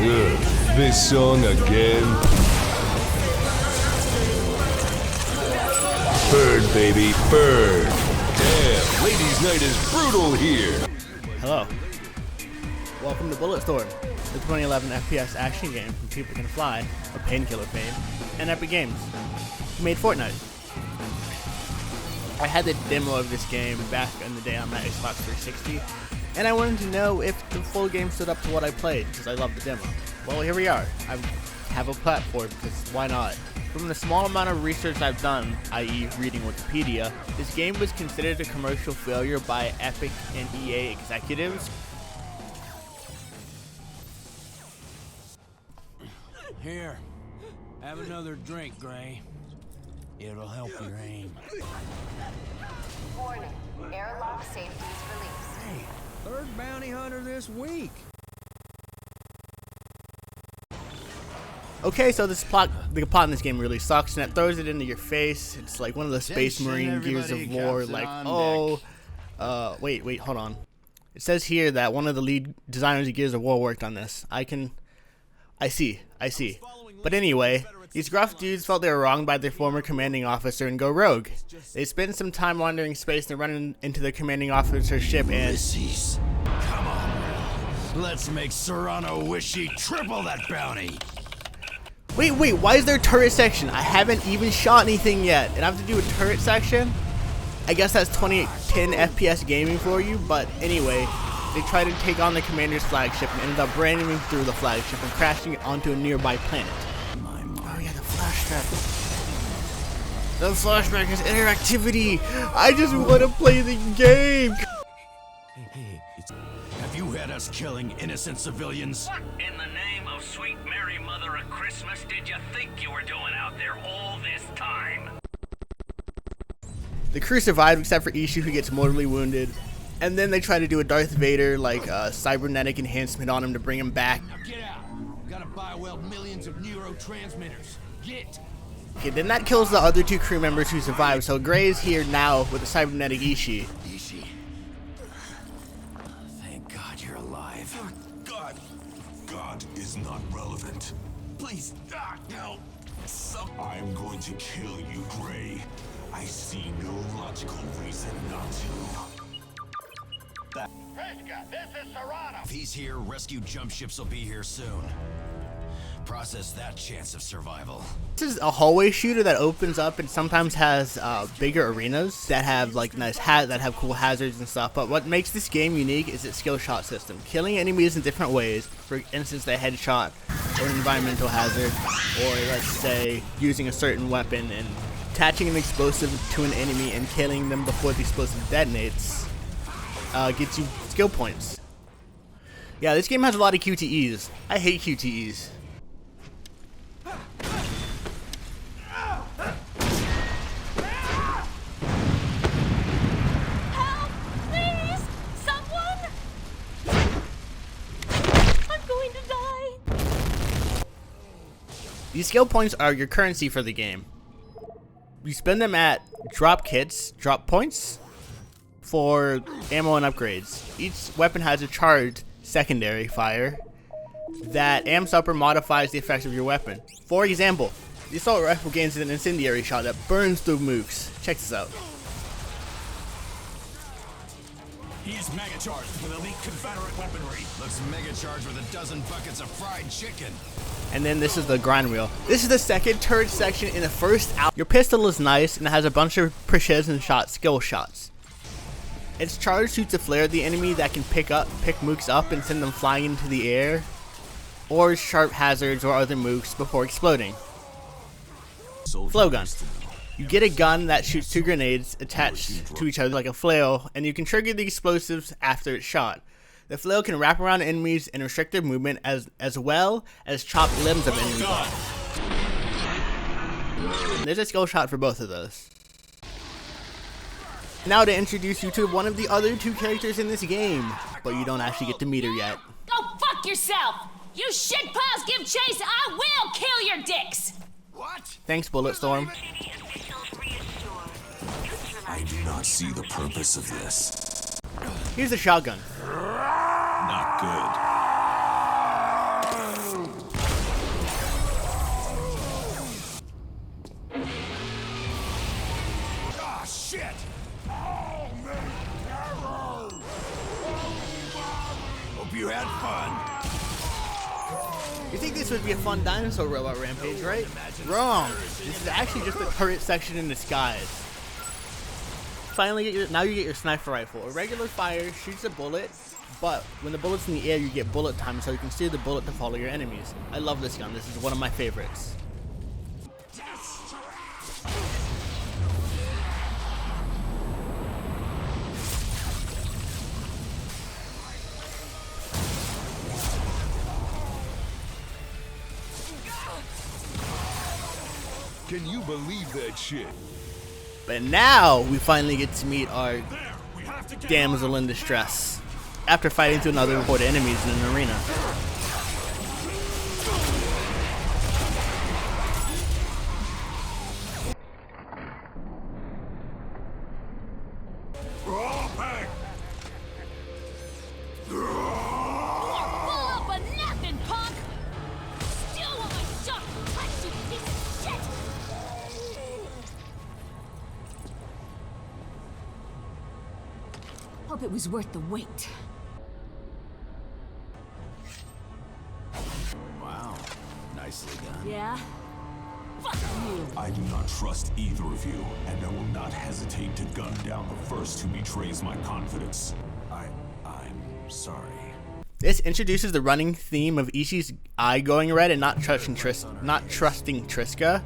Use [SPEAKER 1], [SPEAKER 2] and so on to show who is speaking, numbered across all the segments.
[SPEAKER 1] This song again? Bird, baby, bird. Damn, ladies' night is brutal here.
[SPEAKER 2] Hello. Welcome to Bulletstorm, the 2011 FPS action game from People Can Fly, of Painkiller fame, and Epic Games, who made Fortnite. I had the demo of this game back in the day on my Xbox 360, and I wanted to know if the full game stood up to what I played, because I loved the demo. Well, here we are. I have a platform, because why not? From the small amount of research I've done, i.e. reading Wikipedia, this game was considered a commercial failure by Epic and EA executives.
[SPEAKER 3] Here, have another drink, Gray. It'll help your aim.
[SPEAKER 4] Warning, airlock safety is released.
[SPEAKER 3] Hey, third bounty hunter this week.
[SPEAKER 2] Okay, so the plot in this game really sucks, and it throws it into your face. It's like one of the Space Marine Gears of War, like, wait, hold on. It says here that one of the lead designers of Gears of War worked on this. I see. But anyway, these gruff dudes felt they were wronged by their former commanding officer and go rogue. They spend some time wandering space and run into the commanding officer's ship and...
[SPEAKER 3] Ulysses, come on. Let's make Serrano wish he triple that bounty.
[SPEAKER 2] Wait, why is there a turret section? I haven't even shot anything yet, and I have to do a turret section? I guess that's 2010 FPS gaming for you, but anyway, they try to take on the commander's flagship and ended up ramming through the flagship and crashing onto a nearby planet. Oh yeah, the flashback. The flashback is interactivity. I just want to play the game.
[SPEAKER 3] Hey, have you had us killing innocent civilians?
[SPEAKER 5] What in the name of sweet Mary Mother of Christmas did you think you were doing out there all this time?
[SPEAKER 2] The crew survived except for Ishu, who gets mortally wounded. And then they try to do a Darth Vader, like, cybernetic enhancement on him to bring him back.
[SPEAKER 3] Now get out. Gotta bioweld millions of neurotransmitters. Get.
[SPEAKER 2] Okay, then that kills the other two crew members who survived, so Gray is here now with a cybernetic Ishii.
[SPEAKER 3] Ishii. Thank God you're alive.
[SPEAKER 6] God is not relevant. Please, no. I'm going to kill you, Gray. I see no logical reason not to.
[SPEAKER 5] This is Serrano.
[SPEAKER 3] If he's here, rescue jump ships will be here soon. Process that chance of survival.
[SPEAKER 2] This is a hallway shooter that opens up and sometimes has bigger arenas that have like nice that have cool hazards and stuff. But what makes this game unique is its skill shot system. Killing enemies in different ways. For instance, the headshot or an environmental hazard, or let's say using a certain weapon and attaching an explosive to an enemy and killing them before the explosive detonates. Gets you skill points. Yeah, this game has a lot of QTEs. I hate QTEs.
[SPEAKER 4] Help! Please! Someone! I'm going to die!
[SPEAKER 2] These skill points are your currency for the game. You spend them at drop points, for ammo and upgrades. Each weapon has a charged secondary fire that amps up or modifies the effects of your weapon. For example, the assault rifle gains an incendiary shot that burns through mooks. Check this out.
[SPEAKER 3] He is mega charged with elite Confederate weaponry. Looks mega charged with a dozen buckets of fried chicken.
[SPEAKER 2] And then this is the grind wheel. This is the second turret section in the first out. Your pistol is nice and it has a bunch of precision skill shots. Its charge shoots a flare at the enemy that can pick mooks up and send them flying into the air, or sharp hazards or other mooks before exploding. Flow gun. You get a gun that shoots two grenades attached to each other like a flail, and you can trigger the explosives after it's shot. The flail can wrap around enemies and restrict their movement as well as chop limbs of enemies off. And there's a skill shot for both of those. Now to introduce you to one of the other two characters in this game, but you don't actually get to meet her yet.
[SPEAKER 7] Go fuck yourself! You shitpiles give chase, I will kill your dicks!
[SPEAKER 3] What?
[SPEAKER 2] Thanks, Bulletstorm.
[SPEAKER 6] I do not see the purpose of this.
[SPEAKER 2] Here's a shotgun.
[SPEAKER 6] Not good.
[SPEAKER 2] You think this would be a fun dinosaur robot rampage, right? Wrong. This is actually just a turret section in disguise. Finally, now you get your sniper rifle. A regular fire shoots a bullet, but when the bullet's in the air, you get bullet time, so you can steer the bullet to follow your enemies. I love this gun. This is one of my favorites.
[SPEAKER 1] Can you believe that shit?
[SPEAKER 2] But now we finally get to meet our damsel in distress after fighting through another horde of enemies in an arena.
[SPEAKER 7] Hope it was worth the wait.
[SPEAKER 3] Wow. Nicely done.
[SPEAKER 7] Yeah? Fuck you.
[SPEAKER 6] I do not trust either of you, and I will not hesitate to gun down the first who betrays my confidence. I'm sorry.
[SPEAKER 2] This introduces the running theme of Ishii's eye going red and not trusting Triska,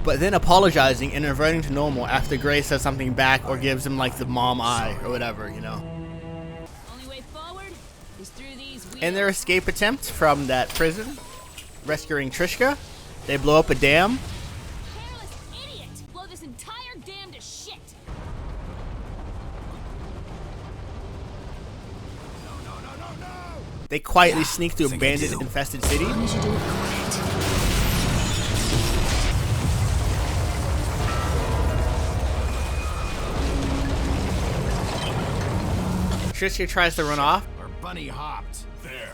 [SPEAKER 2] but then apologizing and reverting to normal after Gray says something back or gives him like the mom eye or whatever, you know.
[SPEAKER 7] Only way forward is through these wheels.
[SPEAKER 2] In their escape attempt from that prison, rescuing Triska, they blow up a dam.
[SPEAKER 7] Careless idiot! Blow this entire dam to shit!
[SPEAKER 2] They quietly sneak through abandoned, infested city.
[SPEAKER 7] As long as you do it quiet.
[SPEAKER 2] Triska tries to run off.
[SPEAKER 3] Our bunny hopped.
[SPEAKER 6] There.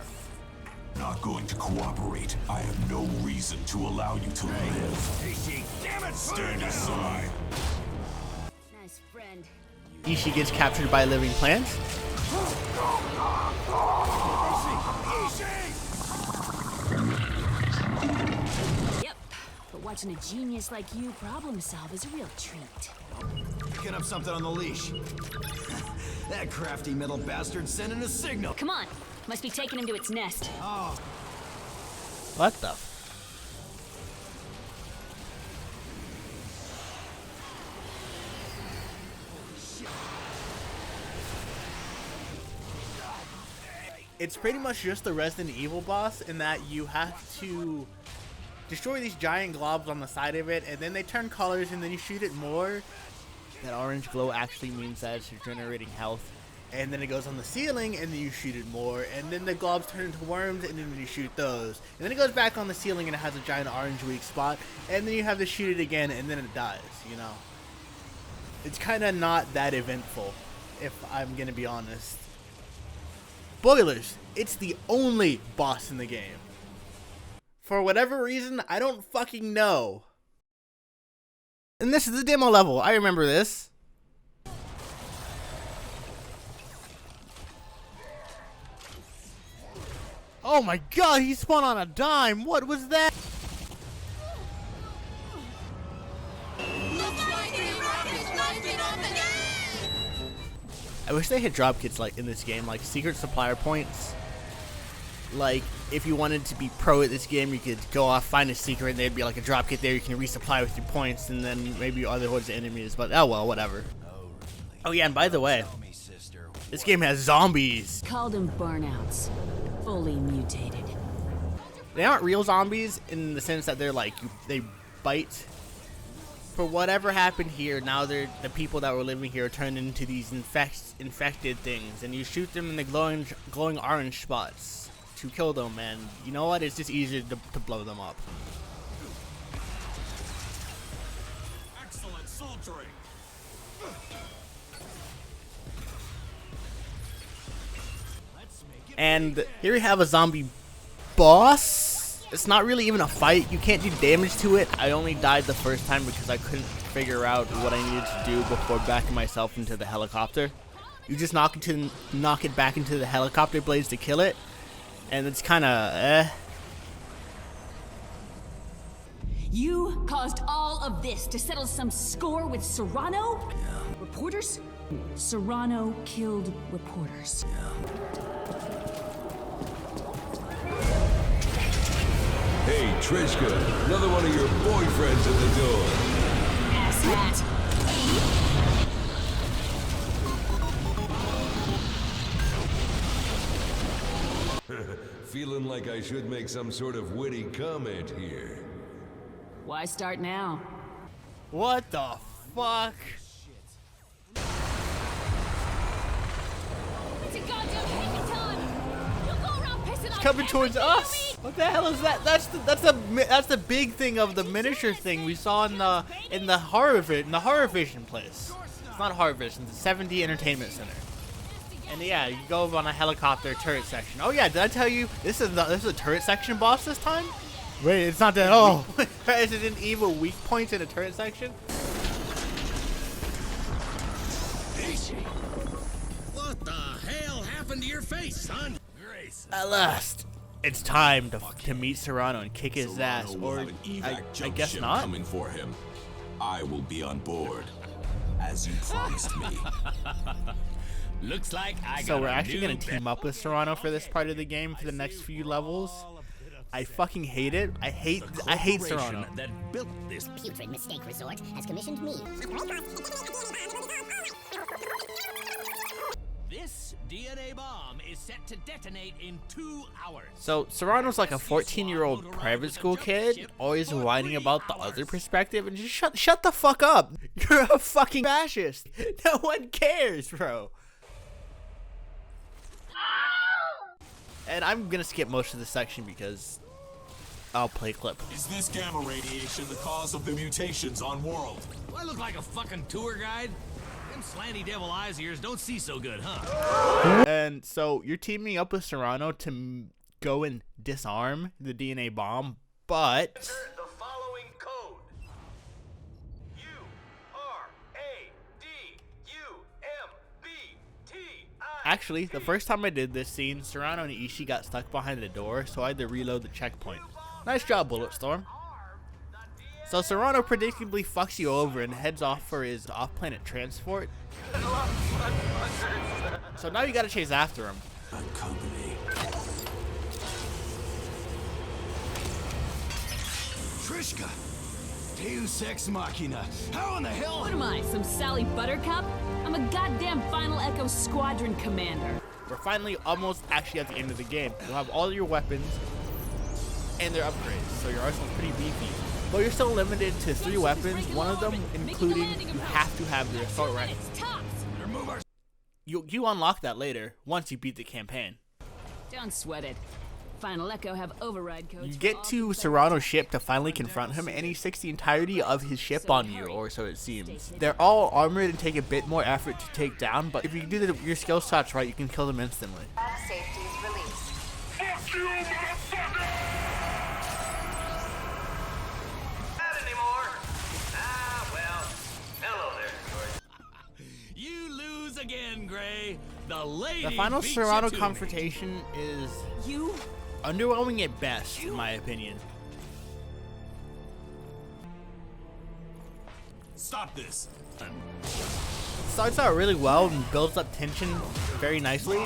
[SPEAKER 6] Not going to cooperate. I have no reason to allow you to live.
[SPEAKER 3] Damn it!
[SPEAKER 6] Stand aside.
[SPEAKER 7] Nice friend.
[SPEAKER 2] Ishii gets captured by a living plant.
[SPEAKER 7] Yep. But watching a genius like you problem solve is a real treat.
[SPEAKER 3] Picking up something on the leash. That crafty middle bastard sending a signal.
[SPEAKER 7] Come on. Must be taking him to its nest.
[SPEAKER 3] Oh,
[SPEAKER 2] What the? It's pretty much just the Resident Evil boss in that you have to destroy these giant globs on the side of it, and then they turn colors, and then you shoot it more. That orange glow actually means that it's generating health. And then it goes on the ceiling, and then you shoot it more, and then the globs turn into worms, and then you shoot those. And then it goes back on the ceiling, and it has a giant orange weak spot, and then you have to shoot it again, and then it dies, you know? It's kind of not that eventful, if I'm gonna be honest. Spoilers, it's the only boss in the game. For whatever reason, I don't fucking know. And this is the demo level, I remember this. Oh my god, he spun on a dime! What was that? I wish they had drop kits like in this game, like secret supplier points. Like, if you wanted to be pro at this game, you could go off, find a secret, and there'd be like a drop kit there you can resupply with your points, and then maybe other hordes of enemies, but oh well, whatever. Oh yeah, and by the way, this game has zombies.
[SPEAKER 7] Called them burnouts. Fully mutated.
[SPEAKER 2] They aren't real zombies in the sense that they're like, they bite. For whatever happened here, now they're the people that were living here are turned into these infected things, and you shoot them in the glowing orange spots to kill them, and you know what? It's just easier to blow them up.
[SPEAKER 3] excellent soldiering.
[SPEAKER 2] And here we have a zombie boss. It's not really even a fight. You can't do damage to it. I only died the first time because I couldn't figure out what I needed to do before backing myself into the helicopter. You just knock it back into the helicopter blades to kill it. and it's kind of eh.
[SPEAKER 7] You caused all of this to settle some score with Serrano? Yeah. Reporters? Serrano killed reporters.
[SPEAKER 1] Hey, Trishka, another one of your boyfriends at the door.
[SPEAKER 7] Asshat.
[SPEAKER 1] Feeling like I should make some sort of witty comment here.
[SPEAKER 7] Why start now?
[SPEAKER 2] What the fuck?
[SPEAKER 7] It's a goddamn hanging time! You'll go around pissing on
[SPEAKER 2] Coming towards
[SPEAKER 7] everything,
[SPEAKER 2] us.
[SPEAKER 7] you
[SPEAKER 2] What the hell is that? That's the big thing of the miniature thing we saw in the horror vision place. It's not horror vision. It's the 7D Entertainment Center. And yeah, you go over on a helicopter turret section. Oh yeah, did I tell you this is a turret section boss this time? Wait, it's not that. Oh, is it an evil weak points in a turret section?
[SPEAKER 3] What the hell happened to your face, son? Grace.
[SPEAKER 2] At last, it's time to meet Serrano and kick his ass.
[SPEAKER 6] Serrano will
[SPEAKER 2] Or
[SPEAKER 6] have an evac
[SPEAKER 2] I
[SPEAKER 6] jump
[SPEAKER 2] guess
[SPEAKER 6] ship
[SPEAKER 2] not.
[SPEAKER 6] coming for him. I will be on board, as you promised me.
[SPEAKER 3] Looks like I got
[SPEAKER 2] So we're
[SPEAKER 3] a
[SPEAKER 2] actually
[SPEAKER 3] new
[SPEAKER 2] gonna team up with Serrano for this part of the game for the next few levels. I fucking hate it. I hate Serrano.
[SPEAKER 3] That built this
[SPEAKER 8] Putrid Mistake Resort has commissioned me.
[SPEAKER 3] This DNA bomb is set to detonate in 2 hours.
[SPEAKER 2] So Serrano's like a 14-year-old private school kid, always whining about the other perspective, and just shut the fuck up. You're a fucking fascist. No one cares, bro. And I'm gonna skip most of the section because I'll play a clip.
[SPEAKER 6] Is this gamma radiation the cause of the mutations on world?
[SPEAKER 3] Do I look like a fucking tour guide? Them slanty devil eyes of yours don't see so good, huh?
[SPEAKER 2] And so you're teaming up with Serrano to go and disarm the DNA bomb, but
[SPEAKER 5] The following code. U-R-A-D-U-M-B-T-I.
[SPEAKER 2] actually, the first time I did this scene, Serrano and Ishii got stuck behind the door, so I had to reload the checkpoint. Nice job, Bulletstorm. So Serrano predictably fucks you over and heads off for his off-planet transport. So now you gotta chase after him.
[SPEAKER 6] Company.
[SPEAKER 3] Trishka! Deus Ex Machina! How in the hell?
[SPEAKER 7] What am I, some Sally Buttercup? I'm a goddamn Final Echo Squadron commander.
[SPEAKER 2] We're finally almost actually at the end of the game. You'll have all your weapons and their upgrades, so your arsenal's pretty beefy. But you're still limited to 3 weapons, one of them including you have to have the assault rifle. You unlock that later, once you beat the campaign.
[SPEAKER 7] Don't sweat it. Final Echo have override codes.
[SPEAKER 2] You get to Serrano's ship to finally confront him, and he sticks the entirety of his ship on you, or so it seems. They're all armored and take a bit more effort to take down, but if you do your skill shots right, you can kill them instantly.
[SPEAKER 4] Safeties released.
[SPEAKER 1] Fuck you, motherfucker!
[SPEAKER 5] Not anymore. Ah, well. Hello there, George.
[SPEAKER 3] You lose again, Gray. The lady
[SPEAKER 2] The final
[SPEAKER 3] beat
[SPEAKER 2] Serrano
[SPEAKER 3] you to me.
[SPEAKER 2] confrontation is
[SPEAKER 7] You?
[SPEAKER 2] underwhelming at best, in my opinion.
[SPEAKER 6] Stop this.
[SPEAKER 2] Starts out really well and builds up tension very nicely.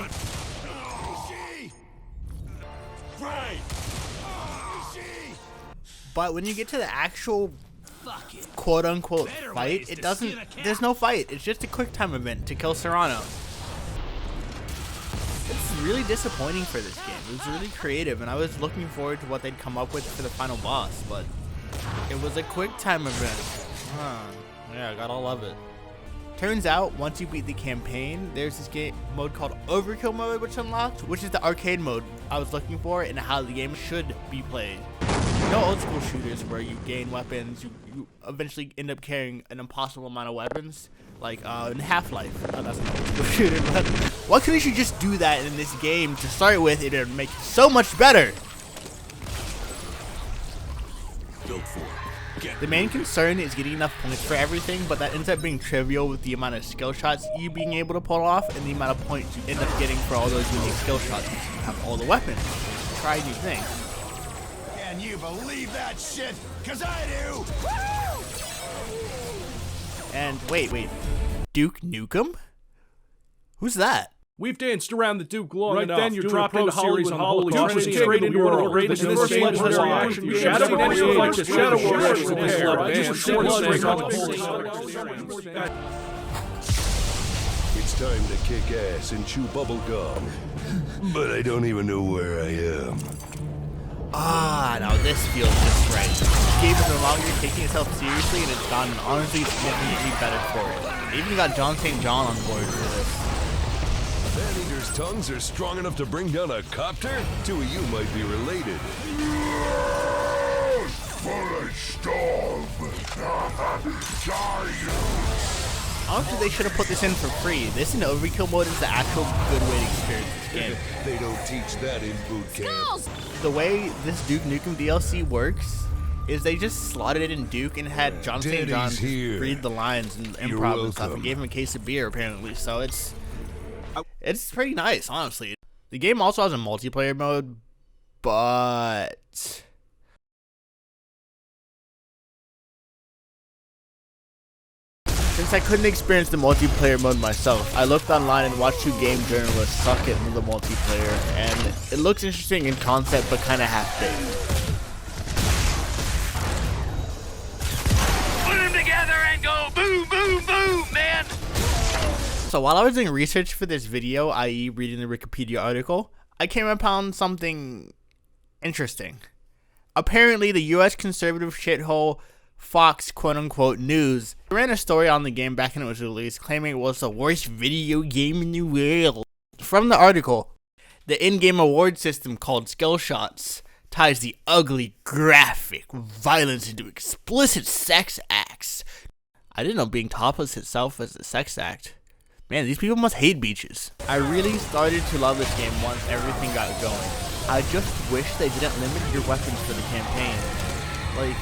[SPEAKER 6] Right.
[SPEAKER 2] But when you get to the actual
[SPEAKER 3] Fuck it.
[SPEAKER 2] quote-unquote
[SPEAKER 3] Better
[SPEAKER 2] fight,
[SPEAKER 3] ways
[SPEAKER 2] it
[SPEAKER 3] to
[SPEAKER 2] doesn't.
[SPEAKER 3] skin a cat.
[SPEAKER 2] There's no fight. It's just a quick time event to kill Serrano. It's really disappointing for this game. It was really creative, and I was looking forward to what they'd come up with for the final boss, but it was a quick time event. Yeah, I got all of it. Turns out, once you beat the campaign, there's this game mode called Overkill mode, which unlocked, which is the arcade mode I was looking for and how the game should be played. No old school shooters where you gain weapons, you eventually end up carrying an impossible amount of weapons, like in Half-Life. Oh, that's an old school shooter, but why couldn't you just do that in this game to start with? It would make it so much better.
[SPEAKER 6] Built for
[SPEAKER 2] The main concern is getting enough points for everything, but that ends up being trivial with the amount of skill shots you being able to pull off and the amount of points you end up getting for all those unique skill shots because you have all the weapons. Try new things.
[SPEAKER 3] Can you believe that shit? Cause I do!
[SPEAKER 2] And wait. Duke Nukem? Who's that?
[SPEAKER 1] We've danced around the Duke long
[SPEAKER 9] Right
[SPEAKER 1] enough.
[SPEAKER 9] then, you're dropped into Hollywood.
[SPEAKER 1] Duke was king in the world. In this legendary action, Shadow Warrior like the Shadow Warrior
[SPEAKER 6] It's time to kick ass and chew bubble gum. But I don't even know where I am.
[SPEAKER 2] Ah, now this feels just right. This game is no longer taking itself seriously, and it's gotten honestly significantly better for it. They even got John St. John on board for this.
[SPEAKER 6] Man-eaters' tongues are strong enough to bring down a copter? Two of you might be related.
[SPEAKER 2] Honestly, they should have put this in for free. This in overkill mode is the actual good way to experience this game.
[SPEAKER 6] They don't teach that in boot camp.
[SPEAKER 2] The way this Duke Nukem DLC works is they just slotted it in Duke and had John St. John just read the lines and improv and stuff and gave him a case of beer apparently. So it's pretty nice, honestly. The game also has a multiplayer mode, but since I couldn't experience the multiplayer mode myself, I looked online and watched two game journalists suck it into the multiplayer, and it looks interesting in concept but kind of half-baked.
[SPEAKER 5] Put them together and go boom, boom, boom, man!
[SPEAKER 2] So while I was doing research for this video, i.e. reading the Wikipedia article, I came upon something interesting. Apparently, the US conservative shithole Fox quote-unquote News ran a story on the game back when it was released, claiming it was the worst video game in the world. From the article, the in-game award system called Skill Shots ties the ugly, graphic violence into explicit sex acts. I didn't know being topless itself was a sex act. Man, these people must hate beaches. I really started to love this game once everything got going. I just wish they didn't limit your weapons for the campaign. Like,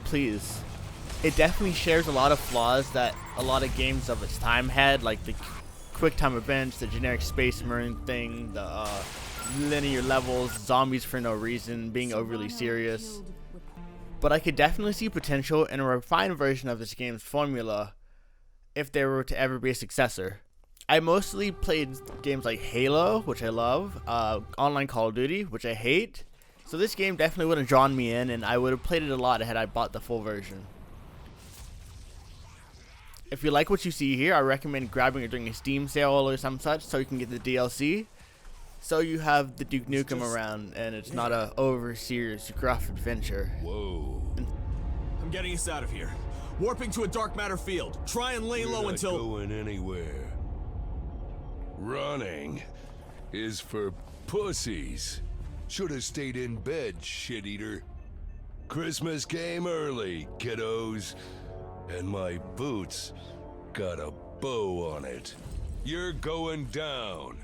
[SPEAKER 2] please. It definitely shares a lot of flaws that a lot of games of its time had, like the quick time events, the generic Space Marine thing, the linear levels, zombies for no reason, being overly serious. But I could definitely see potential in a refined version of this game's formula if there were to ever be a successor. I mostly played games like Halo, which I love, online Call of Duty, which I hate. So this game definitely would have drawn me in, and I would have played it a lot had I bought the full version. If you like what you see here, I recommend grabbing it during a Steam sale or some such so you can get the DLC. So you have the Duke Nukem around, and it's not a over-serious, gruff adventure.
[SPEAKER 6] Whoa.
[SPEAKER 3] I'm getting us out of here. Warping to a dark matter field. Try and lay low until...
[SPEAKER 6] Not going anywhere. Running is for pussies. Should have stayed in bed, shit-eater. Christmas came early, kiddos. And my boots got a bow on it. You're going down.